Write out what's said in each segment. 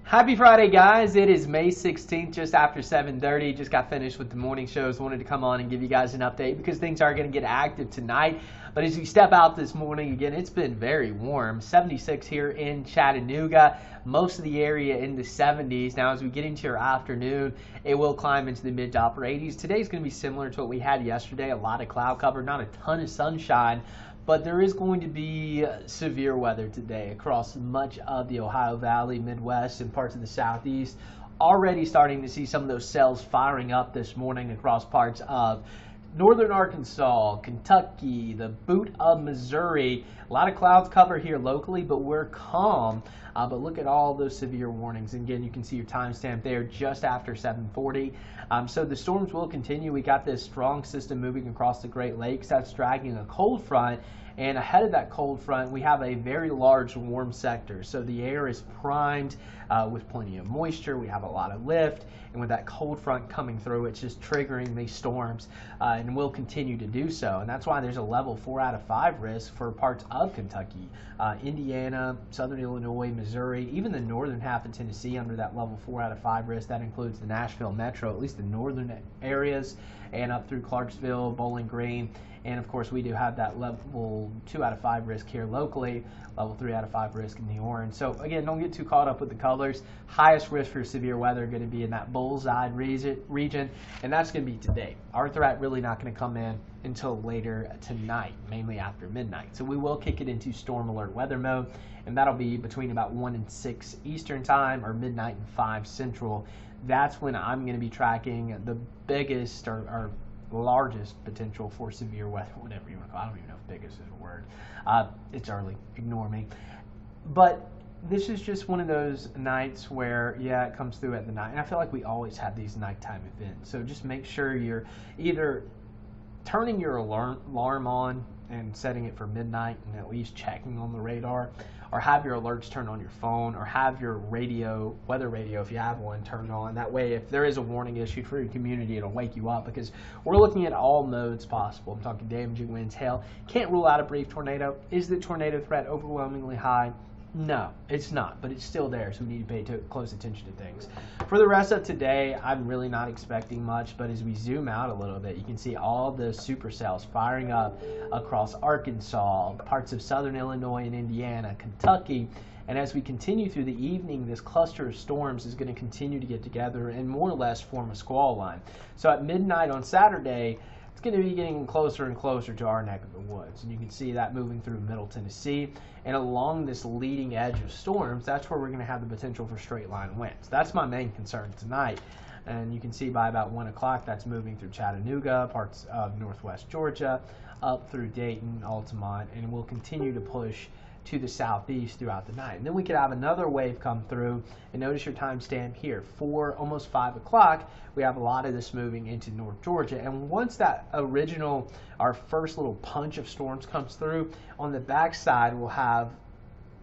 Happy Friday, guys. It is May 16th, just after 7:30. Just got finished with the morning shows. Wanted to come on and give you guys an update because things are going to get active tonight. But as you step out this morning, again, it's been very warm. 76 here in Chattanooga. Most of the area in the 70s. Now, as we get into your afternoon, it will climb into the mid to upper 80s. Today's going to be similar to what we had yesterday. A lot of cloud cover, not a ton of sunshine. But there is going to be severe weather today across much of the Ohio Valley, Midwest, and parts of the Southeast. Already starting to see some of those cells firing up this morning across parts of northern Arkansas, Kentucky, the boot of Missouri. A lot of clouds cover here locally, but we're calm. But look at all those severe warnings. And again, you can see your timestamp there just after 7:40. So the storms will continue. We got this strong system moving across the Great Lakes. That's dragging a cold front. And ahead of that cold front, we have a very large warm sector. So the air is primed with plenty of moisture. We have a lot of lift. And with that cold front coming through, it's just triggering these storms and will continue to do so. And that's why there's a level 4 out of 5 risk for parts of Kentucky, Indiana, southern Illinois, Missouri, even the northern half of Tennessee under that level 4 out of 5 risk. That includes the Nashville metro, at least the northern areas, and up through Clarksville, Bowling Green. And of course, we do have that level 2 out of 5 risk here locally, level 3 out of 5 risk in the orange. So again, don't get too caught up with the colors. Highest risk for severe weather going to be in that bullseye region, and that's going to be today. Our threat really not going to come in until later tonight, mainly after midnight. So we will kick it into storm alert weather mode, and that'll be between about 1 and 6 Eastern time or midnight and 5 Central. That's when I'm going to be tracking the biggest or largest potential for severe weather, whatever you want to call it. I don't even know if biggest is a word. It's early. Ignore me. But this is just one of those nights where, yeah, it comes through at the night. And I feel like we always have these nighttime events. So just make sure you're either turning your alarm on and setting it for midnight and at least checking on the radar, or have your alerts turned on your phone, or have your radio, weather radio if you have one, turned on. That way, if there is a warning issued for your community, it'll wake you up, because we're looking at all modes possible. I'm talking damaging winds, hail. Can't rule out a brief tornado. Is the tornado threat overwhelmingly high? No, it's not, but it's still there, so we need to pay close attention to things. For the rest of today, I'm really not expecting much, but as we zoom out a little bit, you can see all the supercells firing up across Arkansas, parts of southern Illinois and Indiana, Kentucky. And as we continue through the evening, this cluster of storms is going to continue to get together and more or less form a squall line. So at midnight on Saturday, it's going to be getting closer and closer to our neck of the woods. And you can see that moving through Middle Tennessee. And along this leading edge of storms, that's where we're going to have the potential for straight line winds. That's my main concern tonight. And you can see by about 1 o'clock, that's moving through Chattanooga, parts of northwest Georgia, up through Dayton, Altamont, and will continue to push to the southeast throughout the night. And then we could have another wave come through, and notice your timestamp here, 4, almost 5 o'clock, we have a lot of this moving into North Georgia. And once that original, our first little punch of storms comes through, on the backside we'll have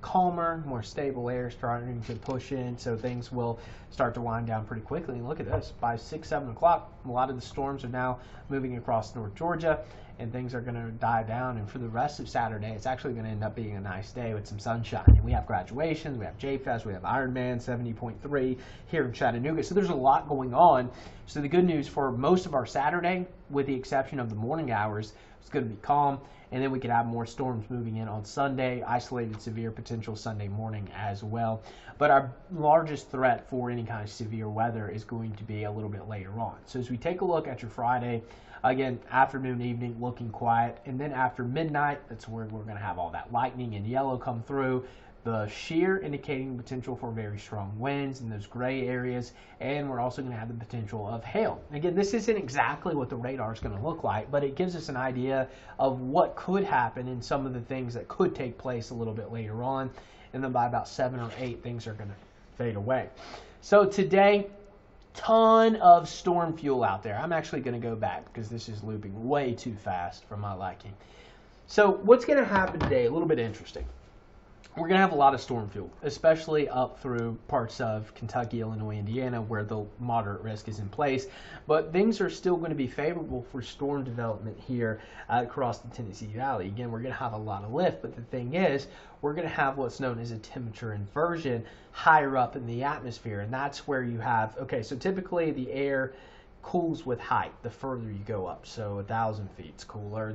calmer, more stable air starting to push in, so things will start to wind down pretty quickly. And look at this, by 6, 7 o'clock, a lot of the storms are now moving across North Georgia, and things are going to die down. And for the rest of Saturday, it's actually going to end up being a nice day with some sunshine. And we have graduations, we have J-Fest, we have Ironman 70.3 here in Chattanooga. So there's a lot going on. So the good news for most of our Saturday, with the exception of the morning hours, it's going to be calm. And then we could have more storms moving in on Sunday, isolated severe potential Sunday morning as well. But our largest threat for any kind of severe weather is going to be a little bit later on. So as we take a look at your Friday, again, afternoon, evening, looking quiet. And then after midnight, that's where we're going to have all that lightning and yellow come through. The shear indicating potential for very strong winds in those gray areas, and we're also going to have the potential of hail. Again, this isn't exactly what the radar is going to look like, but it gives us an idea of what could happen and some of the things that could take place a little bit later on. And then by about 7 or 8, things are going to fade away. So today, ton of storm fuel out there. I'm actually going to go back because this is looping way too fast for my liking. So what's going to happen today? A little bit interesting. we're going to have a lot of storm fuel, especially up through parts of Kentucky, Illinois, Indiana, where the moderate risk is in place. But things are still going to be favorable for storm development here across the Tennessee Valley. Again, we're going to have a lot of lift, but the thing is, we're going to have what's known as a temperature inversion higher up in the atmosphere. And that's where you have, okay, so typically the air cools with height the further you go up. So 1,000 feet is cooler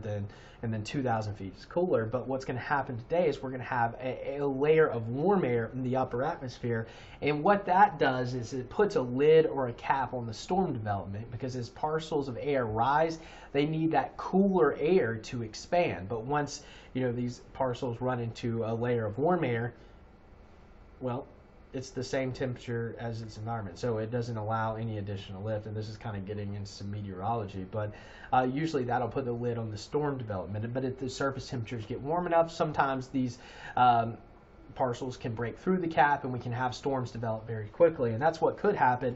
and then 2,000 feet is cooler. But what's going to happen today is we're going to have a layer of warm air in the upper atmosphere, and what that does is it puts a lid or a cap on the storm development, because as parcels of air rise, they need that cooler air to expand. But once these parcels run into a layer of warm air, well, it's the same temperature as its environment, so it doesn't allow any additional lift. And this is kind of getting into some meteorology, but usually that'll put the lid on the storm development. But if the surface temperatures get warm enough, sometimes these parcels can break through the cap and we can have storms develop very quickly. And that's what could happen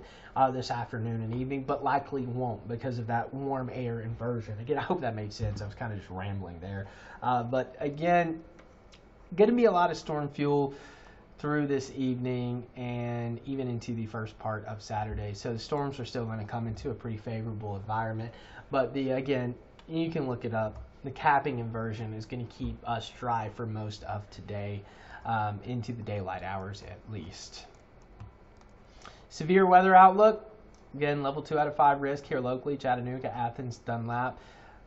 this afternoon and evening, but likely won't because of that warm air inversion. Again, I hope that made sense. I was kind of just rambling there. But again, going to be a lot of storm fuel through this evening and even into the first part of Saturday. So the storms are still going to come into a pretty favorable environment. But again, you can look it up. The capping inversion is going to keep us dry for most of today, into the daylight hours at least. Severe weather outlook. Again, level 2 out of 5 risk here locally. Chattanooga, Athens, Dunlap.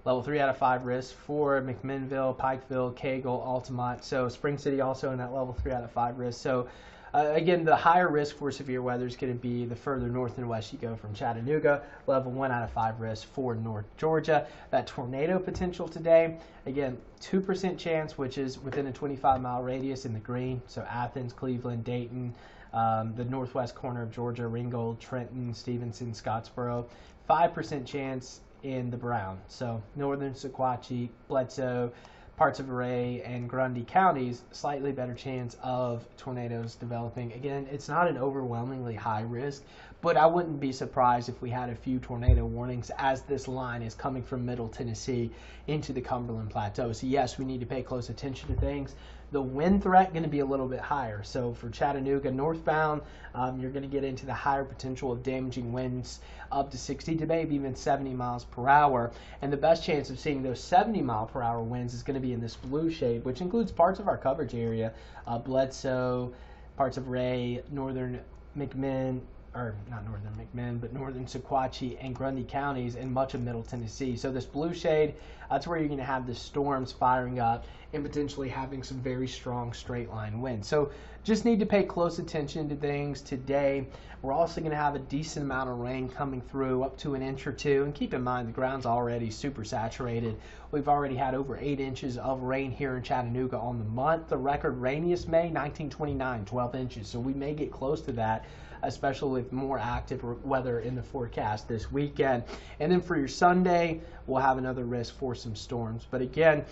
Level 3 out of 5 risk for McMinnville, Pikeville, Cagle, Altamont. So Spring City also in that level 3 out of 5 risk. So again, the higher risk for severe weather is going to be the further north and west you go from Chattanooga. Level 1 out of 5 risk for North Georgia. That tornado potential today, again, 2% chance, which is within a 25-mile radius in the green. So Athens, Cleveland, Dayton, the northwest corner of Georgia, Ringgold, Trenton, Stevenson, Scottsboro. 5% chance in the brown. So northern Sequatchie, Bledsoe, parts of Ray, and Grundy counties, slightly better chance of tornadoes developing. Again, it's not an overwhelmingly high risk, but I wouldn't be surprised if we had a few tornado warnings as this line is coming from Middle Tennessee into the Cumberland Plateau. So yes, we need to pay close attention to things. The wind threat going to be a little bit higher. So for Chattanooga northbound, you're going to get into the higher potential of damaging winds up to 60 to maybe even 70 miles per hour. And the best chance of seeing those 70 mile per hour winds is going to be in this blue shade, which includes parts of our coverage area, Bledsoe, parts of Ray, northern McMinn, or not northern McMinn, but northern Sequatchie and Grundy counties and much of Middle Tennessee. So this blue shade, that's where you're going to have the storms firing up and potentially having some very strong straight line winds. So just need to pay close attention to things today. We're also going to have a decent amount of rain coming through, up to an inch or two. And keep in mind, the ground's already super saturated. We've already had over 8 inches of rain here in Chattanooga on the month. The record rainiest May, 1929, 12 inches. So we may get close to that, especially with more active weather in the forecast this weekend. And then for your Sunday, we'll have another risk for some storms. But again,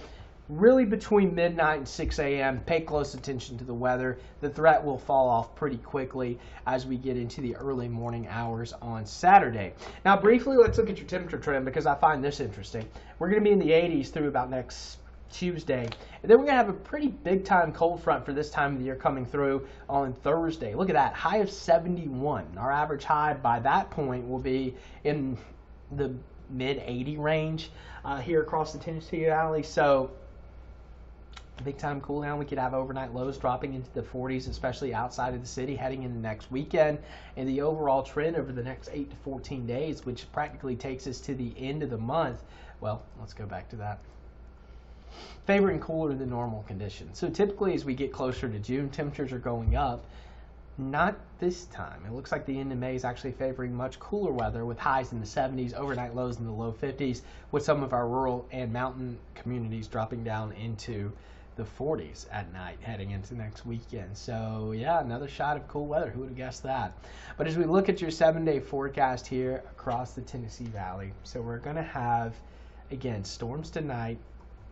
really between midnight and 6 a.m., pay close attention to the weather. The threat will fall off pretty quickly as we get into the early morning hours on Saturday. Now, briefly, let's look at your temperature trend because I find this interesting. We're going to be in the 80s through about next Tuesday. And then we're going to have a pretty big time cold front for this time of the year coming through on Thursday. Look at that, high of 71. Our average high by that point will be in the mid 80 range here across the Tennessee Valley. So big time cool down. We could have overnight lows dropping into the 40s, especially outside of the city heading into next weekend. And the overall trend over the next 8 to 14 days, which practically takes us to the end of the month. Well, let's go back to that. Favoring cooler than normal conditions. So typically as we get closer to June, temperatures are going up. Not this time. It looks like the end of May is actually favoring much cooler weather with highs in the 70s, overnight lows in the low 50s, with some of our rural and mountain communities dropping down into the 40s at night heading into next weekend. So yeah, another shot of cool weather. Who would have guessed that? But as we look at your 7-day forecast here across the Tennessee Valley, so we're going to have, again, storms tonight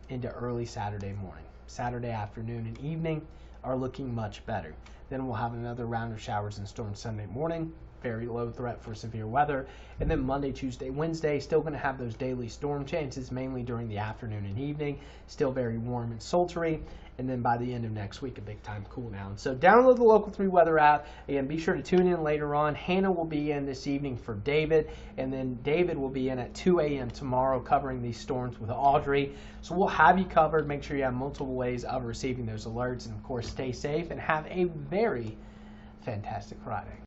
into early Saturday morning. Saturday afternoon and evening are looking much better. Then we'll have another round of showers and storms Sunday morning. Very low threat for severe weather. And then Monday, Tuesday, Wednesday, still going to have those daily storm chances, mainly during the afternoon and evening. Still very warm and sultry. And then by the end of next week, a big time cool down. So download the Local 3 weather app. Again, be sure to tune in later on. Hannah will be in this evening for David. And then David will be in at 2 a.m. tomorrow covering these storms with Audrey. So we'll have you covered. Make sure you have multiple ways of receiving those alerts. And of course, stay safe and have a very fantastic Friday.